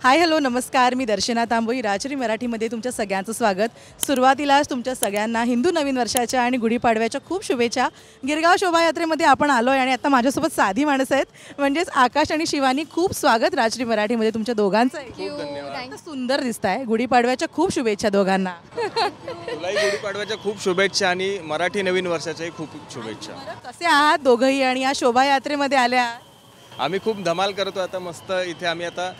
Hi hello नमस्कार, मी दर्शना तांबोई. राजश्री मराठीमध्ये तुमच्या सगळ्यांचं स्वागत. सुरुवातीलाच तुमच्या सगळ्यांना हिंदू नवीन वर्षाच्या आणि गुढीपाडव्याच्या खूप शुभेच्छा. गिरगाव शोभायात्रेमध्ये आपण आलो आहे आणि आता माझ्यासोबत साधी माणसं आहेत, म्हणजेच आकाश आणि शिवानी. खूप स्वागत राजश्री मराठीमध्ये तुमच्या दोघांचं. धन्यवाद. सुंदर दिसताय. गुढीपाडव्याच्या खूप शुभेच्छा दोघांना. तुलाही गुढीपाडव्याच्या खूप शुभेच्छा आणि मराठी नवीन वर्षाच्याही खूप खूप शुभेच्छा. कसे आहात दोघंही आणि या शोभायात्रेमध्ये आल्या? आम्ही खूप धमाल करतो आता. मस्त इथे आम्ही आता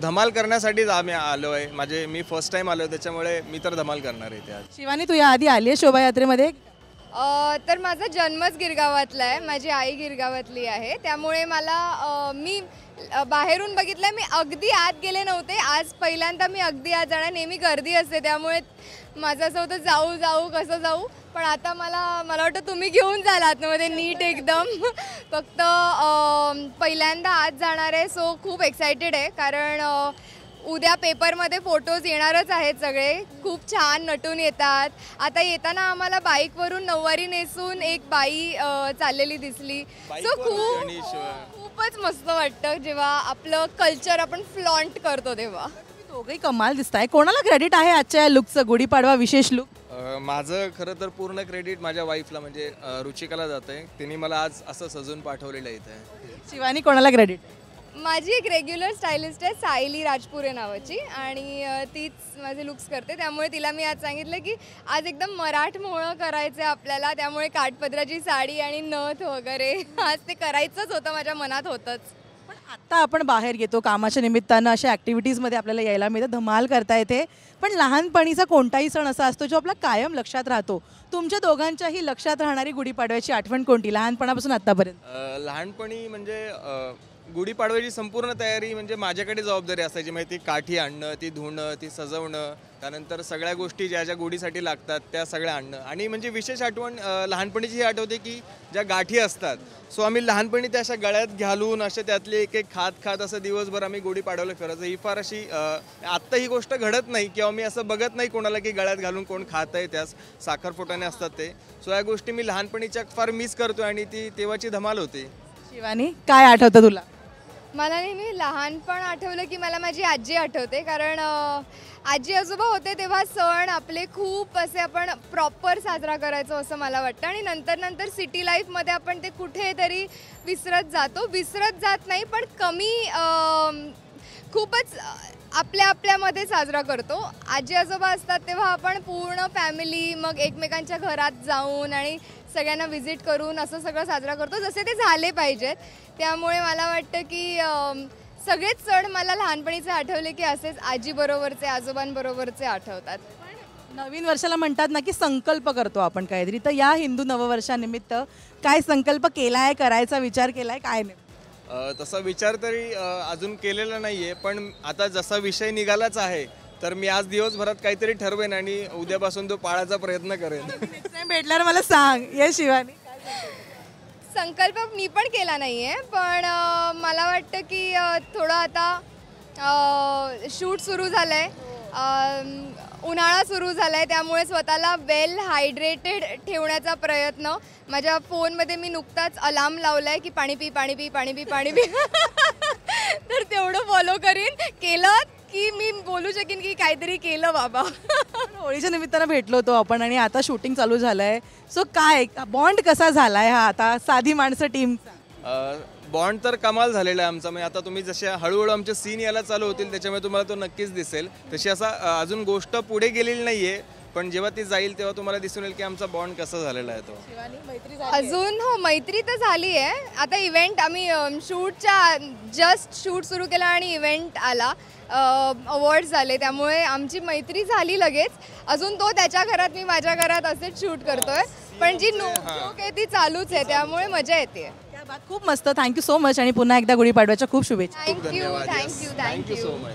धमाल करण्यासाठीच आम्ही आलो आहे. मी फर्स्ट टाइम आलो, त्याच्यामुळे मी तर धमाल करणार आहे इथे आज. शिवानी, तू या आधी आली आहे शोभायात्रेमध्ये? तर माझा जन्मच गिरगावातला आहे. माझी आई गिरगावातली आहे, त्यामुळे मला मी बाहेरून बघितलं. मी अगदी आत गेले नव्हते. आज पहिल्यांदा मी अगदी आत जाणार. नेहमी गर्दी असते, त्यामुळे माझं असं होतं जाऊ जाऊ कसं जाऊ. पण आता मला वाटतं तुम्ही घेऊन जाल आतमध्ये नीट एकदम. फक्त पहिल्यांदा आत जाणार आहे, सो खूप एक्सायटेड आहे. कारण उद्या पेपरमध्ये फोटोज येणारच आहेत. सगळे खूप छान नटून येतात. आता येताना आम्हाला बाईकवरून नऊवारी नेसून एक बाई चाललेली दिसली. सो खूपच मस्त वाटतं जेव्हा आपलं कल्चर आपण फ्लॉन्ट करतो तेव्हा. दोघंही कमाल दिसताय. कोणाला क्रेडिट आहे आजच्या लुकचं, गुढीपाडवा विशेष लुक? माझं खरं तर पूर्ण क्रेडिट माझ्या वाईफला म्हणजे रुचिकाला जातं आहे. तिने मला आज असं सजून पाठवलेलं आहे इथे. शिवानी, कोणाला क्रेडिट? माझी एक रेग्युलर स्टायलिस्ट आहे, सायली राजपुरे नावाची, आणि तीच माझे लुक्स करते. त्यामुळे तिला मी आज सांगितलं की आज एकदम मराठमोळं करायचं आहे आपल्याला, त्यामुळे काठपदराची साडी आणि नथ वगैरे आज ते करायचंच होतं, माझ्या मनात होतंच. पण आता आपण बाहेर येतो कामाच्या निमित्तानं, अशा ॲक्टिव्हिटीजमध्ये आपल्याला यायला मिळतं, धमाल करता येते. पण लहानपणीचा कोणताही सण असा असतो जो आपला कायम लक्षात राहतो. तुमच्या दोघांच्याही लक्षात राहणारी गुढीपाडव्याची आठवण कोणती लहानपणापासून आतापर्यंत? लहानपणी म्हणजे गुढीपाडव्याची संपूर्ण तयारी म्हणजे माझ्याकडे जबाबदारी असायची. माहिती, काठी आणणं, ती धुणं, ती सजवणं, त्यानंतर सगळ्या गोष्टी ज्या ज्या गुढीसाठी लागतात त्या सगळ्या आणणं. आणि म्हणजे विशेष आठवण लहानपणीची ही आठवते की ज्या गाठी असतात, सो आम्ही लहानपणी त्या अशा गळ्यात घालून असे त्यातले एक एक खात असं दिवसभर आम्ही गुढीपाडव्याला फिरायचं. ही फार अशी आत्ता ही गोष्ट घडत नाही किंवा मी असं बघत नाही कोणाला की गळ्यात घालून कोण खात आहे. त्यास साखरफोटाने असतात ते. सो या गोष्टी मी लहानपणीच्या फार मिस करतो आणि ती तेव्हाची धमाल होती. शिवानी, काय आठवतं तुला? मला नेहमी लहानपण आठवलं की मला माझी आजी आठवते. कारण आजी आजोबा होते तेव्हा सण आपले खूप असे आपण प्रॉपर साजरा करायचो असं मला वाटतं. आणि नंतर सिटी लाईफमध्ये आपण ते कुठेतरी विसरत जात नाही, पण कमी खूपच आपल्यामध्ये साजरा करतो. आजी आजोबा असतात तेव्हा आपण पूर्ण फॅमिली मग एकमेकांच्या घरात जाऊन आणि सगळ्यांना व्हिजिट करून असं सगळं साजरा करतो, जसे ते झाले पाहिजेत. त्यामुळे मला वाटतं की सगळेच सण मला लहानपणीचे आठवले की असेच आजीबरोबरचे आजोबांबरोबरचे आठवतात. नवीन वर्षाला म्हणतात ना की संकल्प करतो आपण काहीतरी, तर या हिंदू नववर्षानिमित्त काय संकल्प केलाय, करायचा विचार केलाय, काय नाही? तसा विचार तरी अजून केलेला नाही आहे, पण आता जसा विषय निघालाच आहे तर मी आज दिवसभरात काहीतरी ठरवेन आणि उद्यापासून तो पाळायचा प्रयत्न करेन. नेक्स्ट टाइम भेटल्यावर मला सांग. ये शिवानी, संकल्प मी पण केला नाही आहे, पण मला वाटतं की थोडं आता शूट सुरू झालं आहे, उन्हाळा सुरू झाला आहे, त्यामुळे स्वतःला वेल हायड्रेटेड ठेवण्याचा प्रयत्न. माझ्या फोनमध्ये मी नुकताच अलार्म लावला आहे की पाणी पी पाणी पी पाणी पी पाणी पी. तर तेवढं फॉलो केलं की मी बोलू शकेन की काहीतरी केलं बाबा. होळीच्या निमित्तानं भेटलो होतो आपण आणि आता शूटिंग चालू झालं आहे. सो काय बॉन्ड कसा झाला आहे हा आता साधी माणसं टीमचा? बॉन्ड तर कमाल झालेला आहे आमचा. म्हणजे आता तुम्ही जसे हळूहळू आमचे सीन यायला चालू होतील त्याच्यामुळे तुम्हाला तो नक्कीच दिसेल. तशी असा अजून गोष्ट पुढे गेलेली नाही आहे, पण जेव्हा ती जाईल तेव्हा तुम्हाला दिसून येईल की आमचा बॉन्ड कसा झालेला आहे तो. अजून हो, मैत्री तर झाली आहे. आता इव्हेंट आम्ही जस्ट शूट सुरू केला आणि इव्हेंट आला, अवॉर्ड्स झाले, त्यामुळे आमची मैत्री झाली लगेच. अजून तो त्याच्या घरात, मी माझ्या घरात असेच शूट करतोय, पण जी नोक आहे ती चालूच आहे, त्यामुळे मजा येते. खूप मस्त. थँक्यू सो मच आणि पुन्हा एकदा गुढीपाडव्याच्या खूप शुभेच्छा. Thank you so much.